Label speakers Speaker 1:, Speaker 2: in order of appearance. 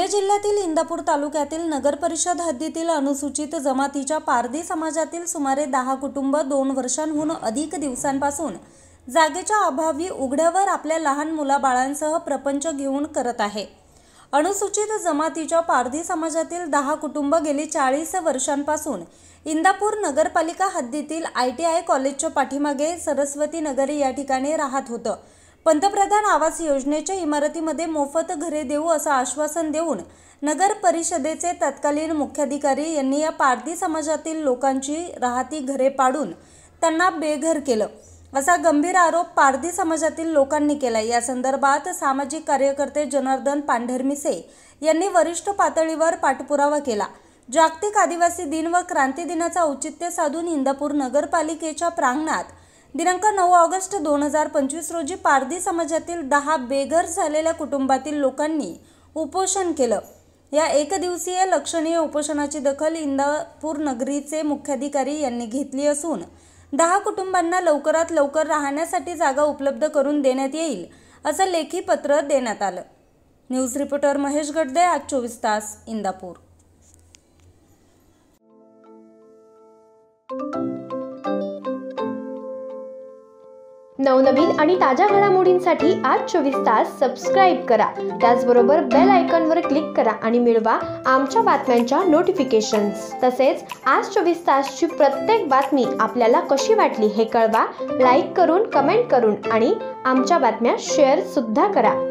Speaker 1: जिल्ह्यातील इंदापूर तालुक्यातील नगर परिषद हद्दीतील अनुसूचित जमातीच्या पारधी समाजातील सुमारे 10 कुटुंब 2 वर्षांहून अधिक दिवसांपासून जागेच्या अभावी उघड्यावर आपल्या लहान मुलाबाळांसह प्रपंच घेऊन करत आहे। अनुसूचित जमातीच्या पारधी समाजातील 10 कुटुंब गेली 40 वर्षांपासून इंदापूर नगरपालिका हद्दीतील ITI कॉलेजच्या पाठीमागे सरस्वती नगर या ठिकाणी राहत होतं। पंतप्रधान आवास योजनेच्या इमारतीमध्ये मोफत घरे देऊ असं आश्वासन देऊन नगर परिषदेचे तत्कालीन मुख्याधिकारी यांनी या पारधी समाजातील लोकांची राहती घरे पाडून त्यांना बेघर केलं असा गंभीर आरोप पारधी समाजातील लोकांनी केला। या संदर्भात सामाजिक कार्यकर्ते जनार्दन पांढरमिसे यांनी वरिष्ठ पातळीवर पाठपुरावा केला। जागतिक आदिवासी दिन व क्रांती दिनाचा औचित्य साधून इंदापूर नगरपालिकेच्या प्रांगणात दिनांक 9 ऑगस्ट 2025 रोजी पारधी समाजातील 10 बेघर झालेल्या कुटुंबातील लोकांनी उपोषण केलं। या एकदिवसीय लक्षणीय उपोषणाची दखल इंदापूर नगरीचे मुख्याधिकारी यांनी घेतली असून 10 कुटुंबांना लवकरात लवकर राहण्यासाठी जागा उपलब्ध करून देण्यात येईल असं लेखी पत्र देण्यात आलं। न्यूज रिपोर्टर महेश गडदे, आज 24 तास, इंदापूर।
Speaker 2: नवनवीन आणि ताज्या घडामोडींसाठी आज 24 तास सबस्क्राइब करा। त्याचबरोबर बेल आयकॉनवर क्लिक करा आणि मिळवा आमच्या बातम्यांच्या नोटिफिकेशन्स। तसेच आज 24 तासची प्रत्येक बातमी आपल्याला कशी वाटली हे कळवा, लाईक करून, कमेंट करून आणि आमच्या बातम्या शेअर सुद्धा करा।